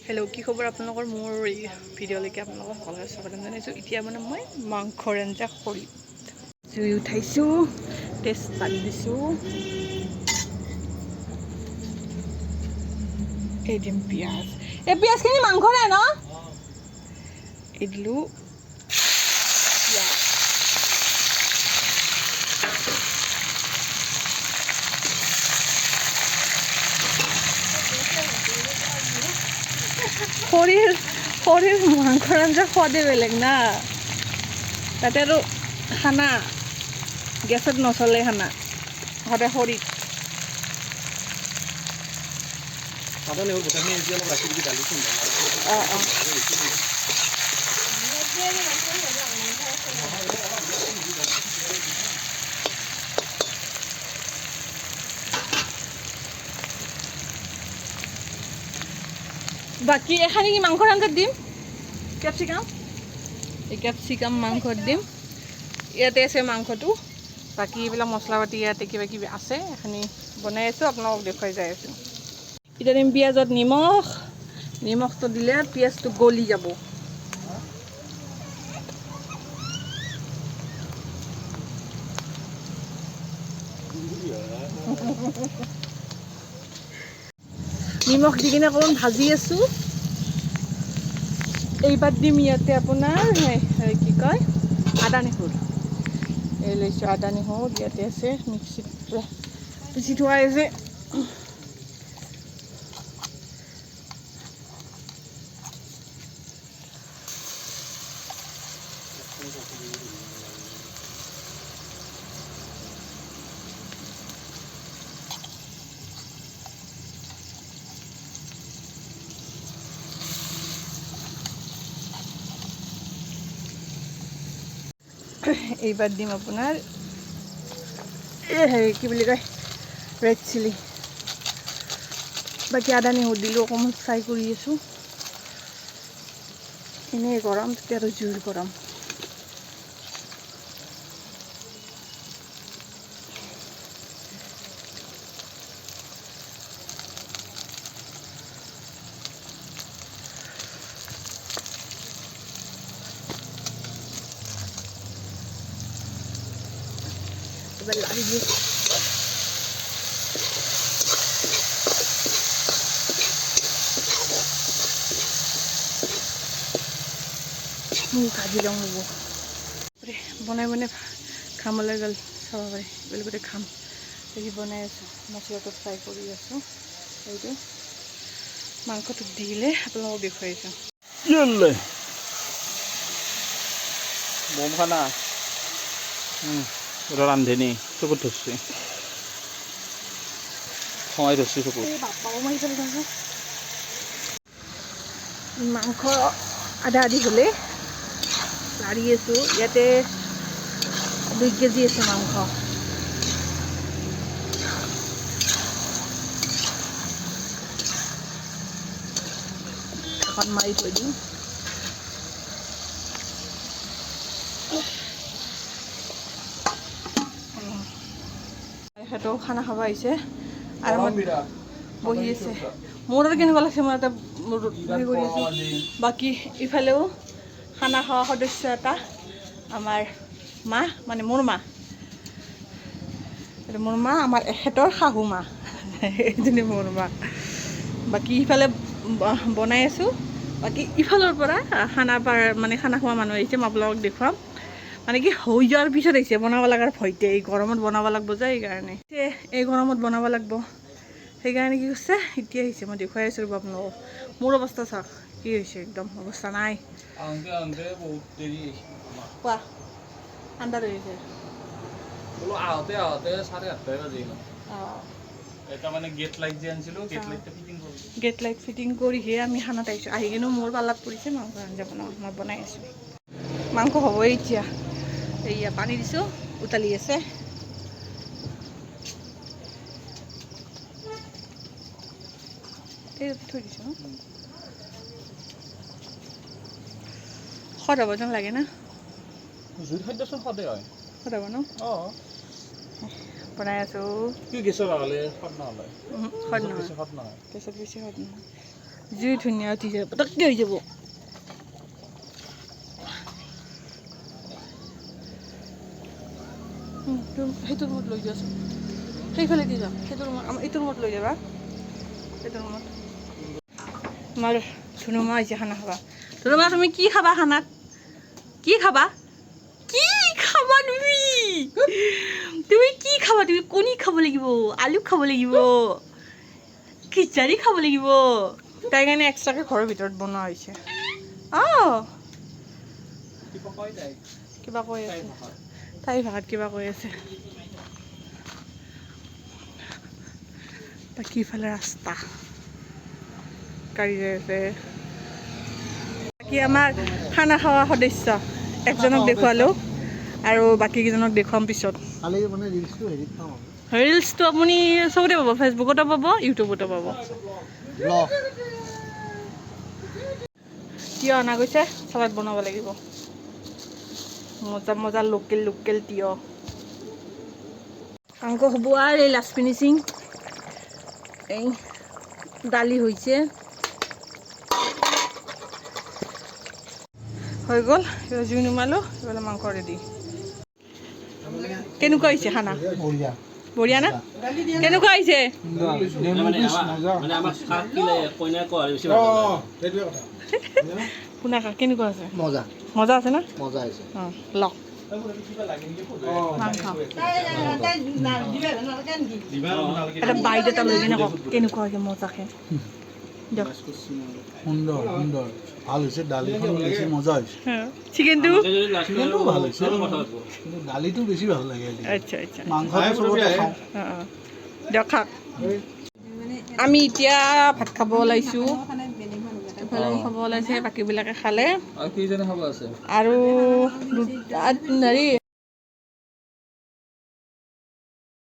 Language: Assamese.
হেল্ল' কি খবৰ আপোনালোকৰ মোৰ এই ভিডিঅ'লৈকে আপোনালোকক সকলোকে স্বাগতম জনাইছোঁ। এতিয়া মানে মই মাংসৰ আঞ্জা খৰিত জুই উঠাইছোঁ, তেজপাত দিছোঁ, এই দিম পিঁয়াজ। এই পিঁয়াজখিনি মাংসৰে ন? এই দিলোঁ খৰিৰ মাংসৰ আঞ্জা সোৱাদে বেলেগ না। তাতে আৰু খানা গেছত নচলে, খানা সদায় খৰিত। বাকী এখানি কি মাংসৰ আঞ্জাত দিম কেপচিকাম, এই কেপচিকাম মাংসত দিম। ইয়াতে আছে মাংসটো, বাকী এইবিলাক মছলা পাতি ইয়াতে কিবা কিবি আছে, এখানি বনাই আছোঁ, আপোনালোকক দেখুৱাই যাই আছোঁ। এতিয়া দিম পিঁয়াজত নিমখ, নিমখটো দিলে পিঁয়াজটো গলি যাব। নিমখ দি কিনে অকণমান ভাজি আছোঁ। এইবাৰ দিম ইয়াতে আপোনাৰ কি কয় আদা নহৰু। এই লৈছোঁ আদা নহৰু, ইয়াতে আছে মিক্সিত পিচি থোৱা আছে। এইবাৰ দিম আপোনাৰ কি বুলি কয় ৰেড চিলি। বাকী আদা নহৰু দিলোঁ, অকণমান ফ্ৰাই কৰি আছোঁ। এনেই গৰম, তেতিয়া আৰু জুইৰ গৰম। এবার লাড়ি দিয়ে ভাজি লওঁ। হ'ব বনাই বনাই খামলৈ গ'ল, চাব পাৰি বেলেগতে খাম। দেখি বনাই আছোঁ, মছলাটো ফ্ৰাই কৰি আছোঁ। এইটো মাংসটো দিলে আপোনালোকক দেখুৱাইছোঁ। বম খানা ৰান্ধনি চকুত ধৰছি, সোমাই ধৰছি চকুত। মাংস আধা আধি হ'লে লাৰি আছোঁ। ইয়াতে 2 কেজি আছে মাংস। এখন মাৰি থৈ দিওঁ। সিহঁতেও খানা খাব আহিছে, আৰামত বহি আছে। মোৰ আৰু কেনেকুৱা লাগিছে, মই এটা হেৰি কৰি আছোঁ। বাকী ইফালেও খানা খোৱা সদস্য এটা, আমাৰ মা, মানে মোৰ মা, এইটো মোৰ মা, আমাৰ এখেতৰ শাহু মা, এইজনী মোৰ মা। বাকী ইফালে বনাই আছোঁ। বাকী ইফালৰ পৰা খানা খোৱা মানুহ আহিছে, মই আপোনালোকক দেখুৱাম। মানে কি হৈ যোৱাৰ পিছত আহিছে, বনাব লগাৰ ভয়তে। এই গৰমত বনাব লাগিব যে, এইকাৰণে এই গৰমত বনাব লাগিব, সেইকাৰণে কি কৰিছে এতিয়া আহিছে। মই দেখুৱাই আছোঁ ৰ'ব আপোনালোকক। মোৰ অৱস্থা চাওক কি হৈছে, একদম অৱস্থা নাই। কোৱা আন্ধাৰ হৈ গৈছে। আহোঁতে 8:30 বাজিল। এটা মানে গেট লাইট যে আনিছিলোঁ, গেট লাইট ফিটিং কৰিহে আমি খানাত আহিছোঁ। আহি কিনেও মোৰ পাল্লাত পৰিছে মাংস আঞ্জা বনাওঁ। মই বনাই আছোঁ। মাংস হ'বই এতিয়া। এইয়া পানী দিছোঁ, উতালি আছে। এই থৈ দিছোঁ। সদ হ'ব যেন লাগে না? জুইৰ খাদ্যচোন সদায় হয়। সদ হ'ব ন? অঁ, বনাই আছোঁ। কি গেছত লগালে সদ নহ'লে? সদ নহয়, সদ নহয়। গেছত বেছি সদ নহয়। যি ধুনীয়া উঠি যাব পটককৈ হৈ যাব সেইটো ৰুমত লৈ যোৱাচোন সেইফালে দি যাম সেইটো ৰুমত এইটো ৰুমত লৈ যাবা সেইটো ৰুমত আমাৰ ধুনুমা আহিছে খানা খাবা ধুনুমা তুমি কি খাবা খানাত কি খাবা তুমি তুমি কি খাবা তুমি কণী খাব লাগিব আলু খাব লাগিব খিচাৰি খাব লাগিব তাই কাৰণে এক্সট্ৰাকৈ ঘৰৰ ভিতৰত বনোৱা হৈছে কিবা কৈ আছে তাই ভাষাত কিবা কৈ আছে বাকী ইফালে ৰাস্তা গাড়ী যাই আছে বাকী আমাৰ খানা খোৱা সদস্য একজনক দেখুৱালোঁ আৰু বাকীকেইজনক দেখুৱাম পিছত ৰিলচটো আপুনি চবতে পাব ফেচবুকতো পাব ইউটিউবতো পাব তিয়হ অনা গৈছে চালাড বনাব লাগিব মজা মজা লোকেল তিয়হ মাংস হ'ব আৰু এই লাষ্ট ফিনিচিং এই দালি হৈছে হৈ গ'ল এবাৰ জুই নুমালো এবাৰ মাংস ৰেডি কেনেকুৱা হৈছে খানা বঢ়িয়া না কেনেকুৱা হৈছে শুনা কেনেকুৱা আছে মজা আছে না লওক এটা বাইট এটা লৈ কিনে কওক কেনেকুৱা হৈছে মজাকে দিয়ক সুন্দৰ সুন্দৰ ভাল হৈছে দালিখন বেছি মজা হৈছে চিকেনটো ভাল হৈছে কিন্তু দালিটো বেছি ভাল লাগে আচ্ছা আচ্ছা মাংসটো চবতে খাওঁ দিয়ক খাওক আমি এতিয়া ভাত খাব ওলাইছোঁ এফালে খাব ওলাইছে বাকীবিলাকে খালে আৰু কেইজনে খাব আছে আৰু হেৰি